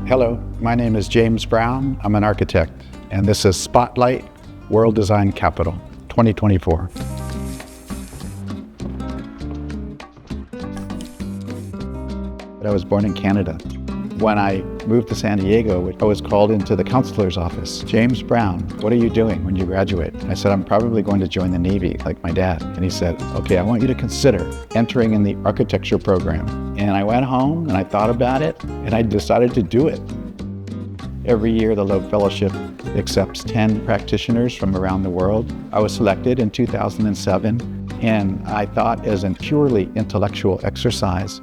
Hello, my name is James Brown. I'm an architect, and this is Spotlight World Design Capital 2024. I was born in Canada. When I moved to San Diego, I was called into the counselor's office. James Brown, what are you doing when you graduate? I said, I'm probably going to join the Navy, like my dad. And he said, okay, I want you to consider entering in the architecture program. And I went home and I thought about it and I decided to do it. Every year, the Loeb Fellowship accepts 10 practitioners from around the world. I was selected in 2007, and I thought as a purely intellectual exercise,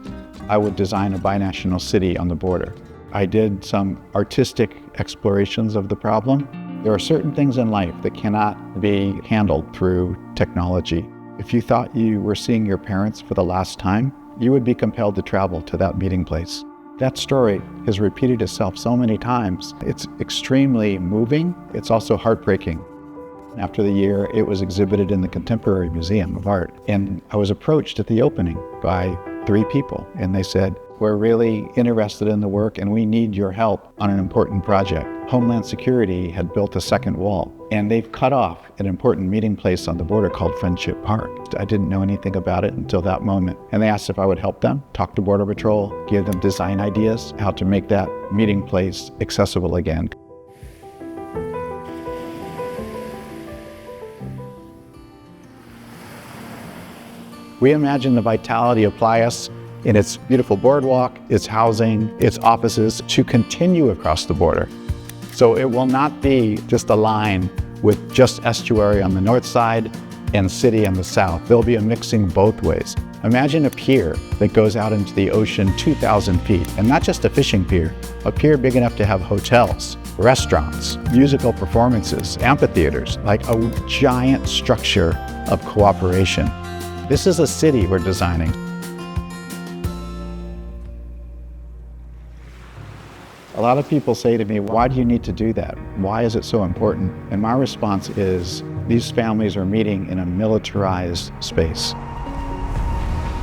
I would design a binational city on the border. I did some artistic explorations of the problem. There are certain things in life that cannot be handled through technology. If you thought you were seeing your parents for the last time, you would be compelled to travel to that meeting place. That story has repeated itself so many times. It's extremely moving. It's also heartbreaking. After the year, it was exhibited in the Contemporary Museum of Art. And I was approached at the opening by 3 people, and they said, we're really interested in the work and we need your help on an important project. Homeland Security had built a second wall, and they've cut off an important meeting place on the border called Friendship Park. I didn't know anything about it until that moment. And they asked if I would help them, talk to Border Patrol, give them design ideas, how to make that meeting place accessible again. We imagine the vitality of Playas in its beautiful boardwalk, its housing, its offices to continue across the border. So it will not be just a line with just estuary on the north side and city on the south. There'll be a mixing both ways. Imagine a pier that goes out into the ocean 2,000 feet, and not just a fishing pier, a pier big enough to have hotels, restaurants, musical performances, amphitheaters, like a giant structure of cooperation. This is a city we're designing. A lot of people say to me, why do you need to do that? Why is it so important? And my response is, these families are meeting in a militarized space.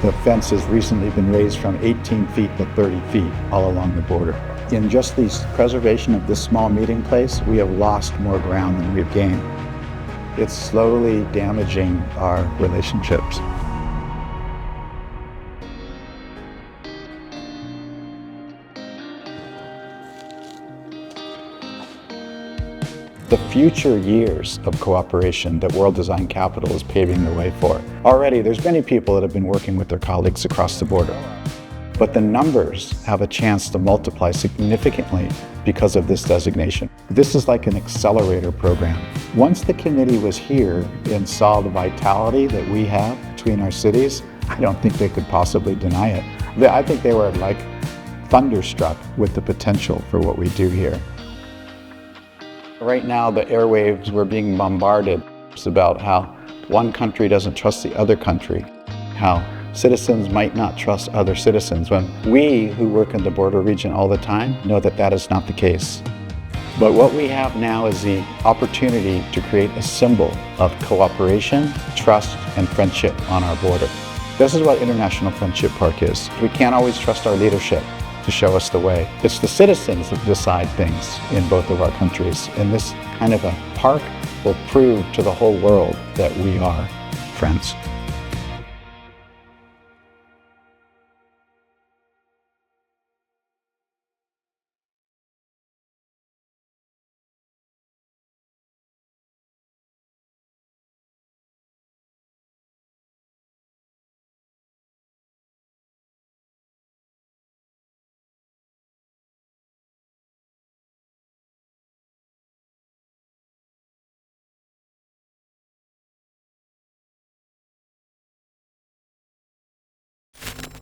The fence has recently been raised from 18 feet to 30 feet all along the border. In just the preservation of this small meeting place, we have lost more ground than we've gained. It's slowly damaging our relationships. The future years of cooperation that World Design Capital is paving the way for. Already, there's many people that have been working with their colleagues across the border. But the numbers have a chance to multiply significantly because of this designation. This is like an accelerator program. Once the committee was here and saw the vitality that we have between our cities, I don't think they could possibly deny it. I think they were like thunderstruck with the potential for what we do here. Right now, the airwaves, we're being bombarded about how one country doesn't trust the other country, how citizens might not trust other citizens, when we who work in the border region all the time know that that is not the case. But what we have now is the opportunity to create a symbol of cooperation, trust, and friendship on our border. This is what International Friendship Park is. We can't always trust our leadership to show us the way. It's the citizens that decide things in both of our countries. And this kind of a park will prove to the whole world that we are friends.